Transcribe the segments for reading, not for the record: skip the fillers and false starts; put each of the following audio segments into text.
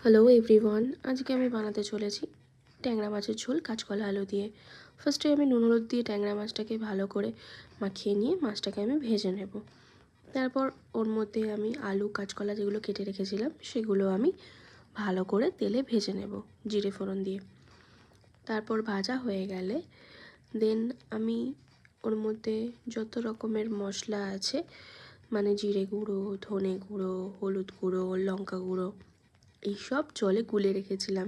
Hello everyone, আজকে আমি বানাতে চলেছি ট্যাংরা মাছের ঝোল কাঁচকলা আলু দিয়ে। ফার্স্টে আমি নুন হলুদ দিয়ে ট্যাংরা মাছটাকে ভালো করে মাখিয়ে নিয়ে মাছটাকে আমি ভেজে নেব। তারপর ওর মধ্যে আমি আলু কাঁচকলা যেগুলো কেটে রেখেছিলাম সেগুলো আমি ভালো করে তেলে ভেজে নেব জিরে ফোড়ন দিয়ে। তারপর ভাজা হয়ে গেলে দেন আমি ওর মধ্যে যত রকমের মশলা আছে, মানে জিরে গুঁড়ো, ধনে গুঁড়ো, হলুদ গুঁড়ো, লঙ্কা গুঁড়ো, এইসব জলে গুলে রেখেছিলাম।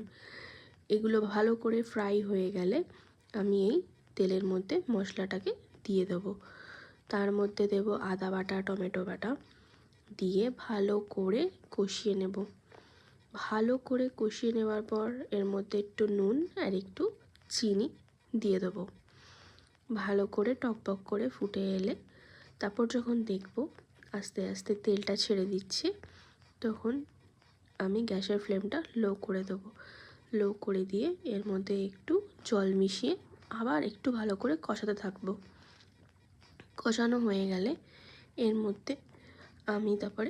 এগুলো ভালো করে ফ্রাই হয়ে গেলে আমি এই তেলের মধ্যে মশলাটাকে দিয়ে দেবো। তার মধ্যে দেব আদা বাটা, টমেটো বাটা দিয়ে ভালো করে কষিয়ে নেব। ভালো করে কষিয়ে নেওয়ার পর এর মধ্যে একটু নুন আর একটু চিনি দিয়ে দেবো। ভালো করে টকবক করে ফুটে এলে তারপর যখন দেখব আস্তে আস্তে তেলটা ছেড়ে দিচ্ছে, তখন আমি গ্যাসের ফ্লেমটা লো করে দেবো। লো করে দিয়ে এর মধ্যে একটু জল মিশিয়ে আবার একটু ভালো করে কষাতে থাকবো। কষানো হয়ে গেলে এর মধ্যে আমি তারপরে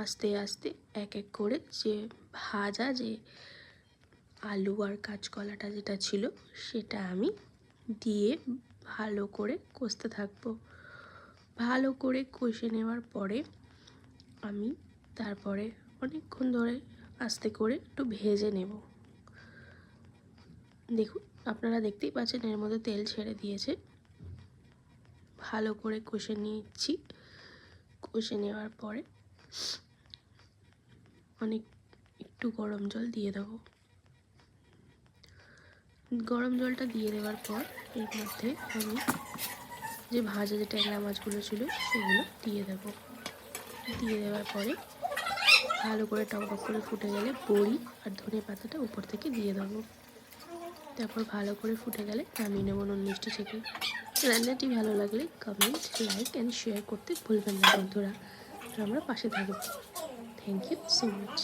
আস্তে আস্তে এক এক করে যে ভাজা যে আলু আর কাঁচকলাটা যেটা ছিল সেটা আমি দিয়ে ভালো করে কষতে থাকবো। ভালো করে কষে নেওয়ার পরে আমি তারপরে অনেকক্ষণ ধরে আস্তে করে একটু ভেজে নেব। দেখুন, আপনারা দেখতেই পাচ্ছেন এর মধ্যে তেল ছেড়ে দিয়েছে। ভালো করে কষে নিচ্ছি। কষে নেওয়ার পরে একটু গরম জল দিয়ে দেবো। গরম জলটা দিয়ে দেওয়ার পর এর মধ্যে আমি যে ভাজা যে ট্যাংরা মাছগুলো ছিল সেগুলো দিয়ে দেবো। দিয়ে দেওয়ার পরে ভালো করে টকবক করে ফুটে গেলে বড়ি আর ধনে পাতাটা উপর থেকে দিয়ে দেবো। তারপর ভালো করে ফুটে গেলে নামিয়ে নেব নুন মিষ্টি থেকে। রান্নাটি ভালো লাগলে কমেন্ট, লাইক অ্যান্ড শেয়ার করতে ভুলবেন না বন্ধুরা। আর আমরা পাশে থাকবো। Thank you so much.